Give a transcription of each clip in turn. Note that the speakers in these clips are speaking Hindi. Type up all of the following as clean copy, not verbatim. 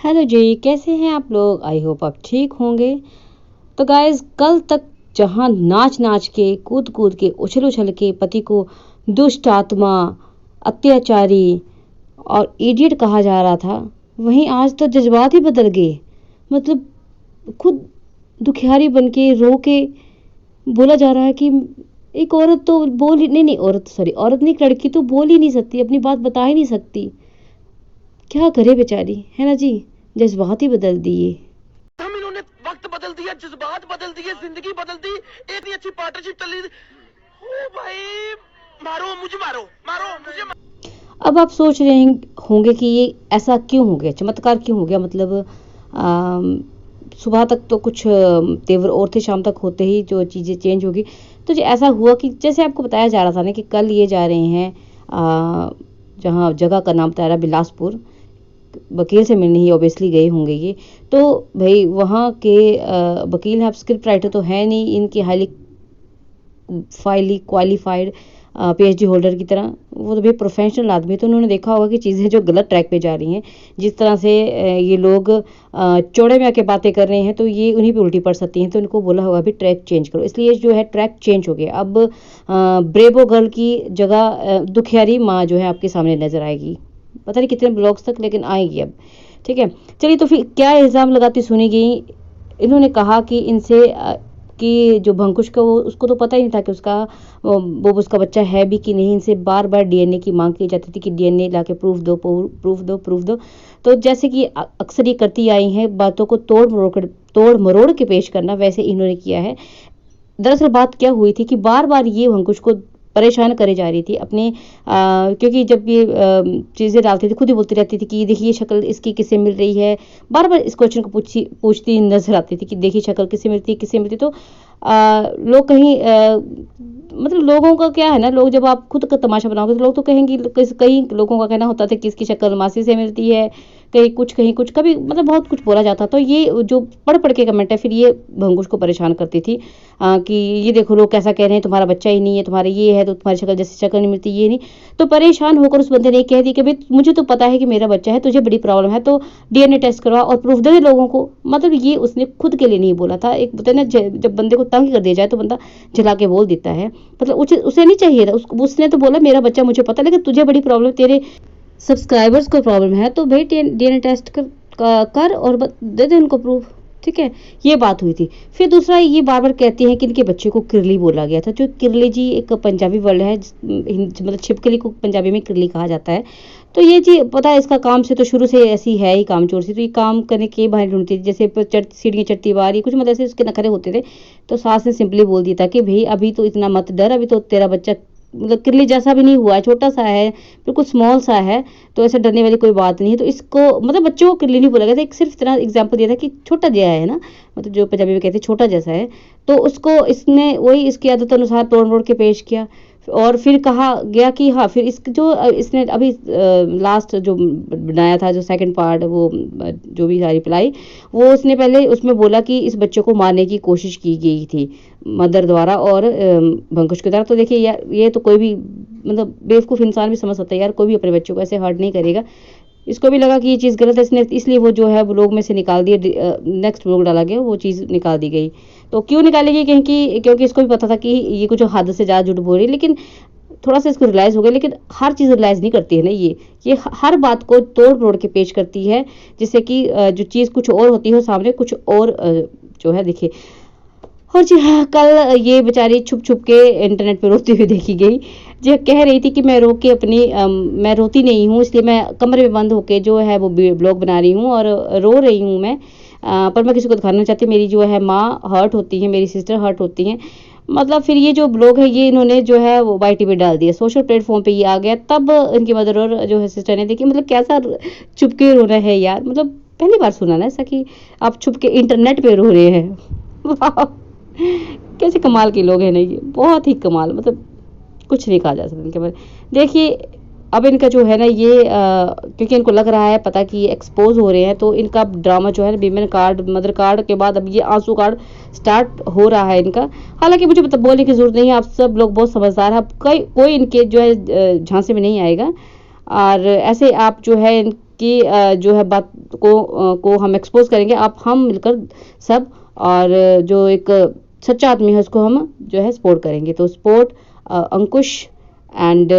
हेलो जी, कैसे हैं आप लोग? आई होप आप ठीक होंगे। तो गाइस, कल तक जहां नाच नाच के, कूद कूद के, उछल उछल के पति को दुष्ट आत्मा, अत्याचारी और इडियट कहा जा रहा था, वहीं आज तो जज्बात ही बदल गए। मतलब खुद दुखियारी बन के रो के बोला जा रहा है कि एक औरत तो बोल ही नहीं, नहीं औरत, सॉरी, औरत नहीं, एक लड़की तो बोल ही नहीं सकती, अपनी बात बता ही नहीं सकती। क्या करे बेचारी, है ना जी। जज्बात ही बदल दिए। हम इन्होंने वक्त बदल दिया, जज्बात बदल दिए, जिंदगी बदल दी। इतनी अच्छी पार्टनरशिप चली। ओ भाई, मारो मुझे, मारो मारो मुझे अब आप सोच रहे होंगे कि ये ऐसा क्यों हो गया, चमत्कार क्यों हो गया। मतलब सुबह तक तो कुछ तेवर और थे, शाम तक होते ही जो चीज़ें चेंज होगी। तो जो ऐसा हुआ कि जैसे आपको बताया जा रहा था ना कि कल ये जा रहे हैं जहाँ जगह का नाम बताया बिलासपुर, वकील से मिलने ही ऑब्वियसली गए होंगे ये। तो भाई वहाँ के वकील हैं, आप स्क्रिप्ट राइटर तो है नहीं, इनकी हाईली क्वालिफाइड पीएचडी होल्डर की तरह, वो तो भाई प्रोफेशनल आदमी है। तो उन्होंने देखा होगा कि चीज़ें जो गलत ट्रैक पे जा रही हैं, जिस तरह से ये लोग चौड़े में आके बातें कर रहे हैं, तो ये उन्हीं पे उल्टी पड़ सकती हैं। तो उनको बोला होगा भी ट्रैक चेंज करो, इसलिए जो है ट्रैक चेंज हो गया। अब ब्रेवो गर्ल की जगह दुखियारी माँ जो है आपके सामने नजर आएगी। पता नहीं कितने ब्लॉग्स तक, लेकिन आएगी अब। ठीक है, चलिए। तो फिर क्या इल्ज़ाम लगाती सुनी गई। इन्होंने कहा कि इनसे कि जो भंकुश का, वो उसको तो पता ही नहीं था कि उसका वो उसका बच्चा है भी कि नहीं। इनसे बार बार डीएनए की मांग की जाती थी कि डीएनए लाके प्रूफ दो, प्रूफ दो, प्रूफ दो। तो जैसे कि अक्सर ये करती आई हैं, बातों को तोड़ मरोड़ के पेश करना, वैसे इन्होंने किया है। दरअसल बात क्या हुई थी कि बार बार ये अंकुश को परेशान करे जा रही थी अपने क्योंकि जब ये चीज़ें डालती थी, खुद ही बोलती रहती थी कि देखिए शक्ल इसकी किससे मिल रही है। बार बार इस क्वेश्चन को पूछती नजर आती थी कि देखिए शक्ल किससे मिलती है, किससे मिलती। तो लोग कहीं मतलब लोगों का क्या है ना, लोग जब आप खुद का तमाशा बनाओगे तो लोग तो कहेंगे, कई लोगों का कहना होता था कि इसकी शक्ल मासी से मिलती है, कहीं कुछ कभी, मतलब बहुत कुछ बोला जाता। तो ये जो पढ़ पढ़ के कमेंट है, फिर ये भंगुश को परेशान करती थी कि ये देखो लोग कैसा कह रहे हैं, तुम्हारा बच्चा ही नहीं है, तुम्हारे ये है तो तुम्हारी शक्ल जैसी शक्ल नहीं मिलती, ये नहीं। तो परेशान होकर उस बंदे ने कह दी कि भाई मुझे तो पता है कि मेरा बच्चा है, तुझे बड़ी प्रॉब्लम है, तो डीएनए टेस्ट करवा और प्रूफ दे दे लोगों को। मतलब ये उसने खुद के लिए नहीं बोला था। एक बोलते ना, जब बंदे को तंग कर दिया जाए तो बंदा झला के बोल देता है। मतलब उसे नहीं चाहिए था, उसने तो बोला मेरा बच्चा मुझे पता, लेकिन तुझे बड़ी प्रॉब्लम, तेरे सब्सक्राइबर्स को प्रॉब्लम है, तो भाई डीएनए टेस्ट कर और दे दे उनको प्रूफ। ठीक है, ये बात हुई थी। फिर दूसरा, ये बार बार कहती हैं कि इनके बच्चे को किरली बोला गया था। जो किरली जी एक पंजाबी वर्ड है, मतलब छिपकली को पंजाबी में किरली कहा जाता है। तो ये जी पता है, इसका काम से तो शुरू से ऐसी है ही, काम चोर सी। तो ये काम करने के बहाने ढूंढती थी, जैसे सीढ़ियाँ चढ़ती बार, ये कुछ मतलब ऐसे उसके नखरे होते थे। तो सास ने सिंपली बोल दिया था कि भाई अभी तो इतना मत डर, अभी तो तेरा बच्चा मतलब किरली जैसा भी नहीं हुआ है, छोटा सा है, बिल्कुल स्मॉल सा है, तो ऐसे डरने वाली कोई बात नहीं है। तो इसको मतलब बच्चों को किरली नहीं बोला गया था, एक सिर्फ इतना एग्जाम्पल दिया था कि छोटा जया है ना, मतलब जो पंजाबी में कहते हैं छोटा जैसा है। तो उसको इसने वही इसकी आदत अनुसार तोड़ मोड़ के पेश किया। और फिर कहा गया कि हाँ, फिर इस जो इसने अभी लास्ट जो बनाया था, जो सेकंड पार्ट, वो जो भी रिप्लाई, वो उसने पहले उसमें बोला कि इस बच्चे को मारने की कोशिश की गई थी मदर द्वारा और भंकुश के द्वारा। तो देखिए यार, ये तो कोई भी मतलब बेवकूफ़ इंसान भी समझ सकता है यार, कोई भी अपने बच्चों को ऐसे हर्ट नहीं करेगा। इसको भी लगा कि ये चीज़ गलत है, इसलिए वो जो है ब्लॉग में से निकाल दिया। नेक्स्ट ब्लॉग डाला गया, वो चीज़ निकाल दी गई। तो क्यों निकाली गई, क्योंकि इसको भी पता था कि ये कुछ हद से ज़्यादा झूठ बोल रही है। लेकिन थोड़ा सा इसको रियलाइज़ हो गया, लेकिन हर चीज़ रियलाइज़ नहीं करती है ना ये हर बात को तोड़ मरोड़ के पेश करती है, जिससे कि जो चीज़ कुछ और होती है सामने कुछ और जो है दिखे। और जी हाँ, कल ये बेचारी छुप छुप के इंटरनेट पे रोती हुई देखी गई। जो कह रही थी कि मैं रो के अपनी मैं रोती नहीं हूँ, इसलिए मैं कमरे में बंद होके जो है वो ब्लॉग बना रही हूँ और रो रही हूँ मैं, पर मैं किसी को दिखाना नहीं चाहती। मेरी जो है माँ हर्ट होती है, मेरी सिस्टर हर्ट होती हैं। मतलब फिर ये जो ब्लॉग है ये इन्होंने जो है वो वाईटी पे डाल दिया, सोशल प्लेटफॉर्म पे ये आ गया। तब इनकी मदर और जो है सिस्टर ने देखी, मतलब कैसा छुप के रोना है यार। मतलब पहली बार सुना ना ऐसा कि आप छुप के इंटरनेट पे रो रहे हैं। वाह, कैसे कमाल के लोग हैं ना ये, बहुत ही कमाल। मतलब कुछ नहीं कहा जा सकता इनके बारे। देखिए अब इनका जो है ना ये क्योंकि इनको लग रहा है पता कि ये एक्सपोज हो रहे हैं, तो इनका ड्रामा जो है ना वीमेन कार्ड, मदर कार्ड के बाद अब ये आंसू कार्ड स्टार्ट हो रहा है इनका। हालांकि मुझे बोलने की जरूरत नहीं है, आप सब लोग बहुत समझदार हैं, कोई इनके जो है झांसे में नहीं आएगा। और ऐसे आप जो है की जो है बात को हम एक्सपोज करेंगे, आप हम मिलकर सब, और जो एक सच्चा आदमी है उसको हम जो है सपोर्ट करेंगे। तो support Ankush and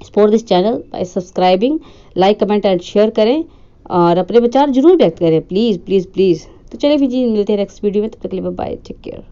support this channel bye subscribing, like comment and share करें और अपने विचार जरूर व्यक्त करें, प्लीज़ प्लीज़ प्लीज़। तो चलिए फिर जी, मिलते हैं नेक्स्ट वीडियो में, तब तक के लिए बाय, टेक केयर।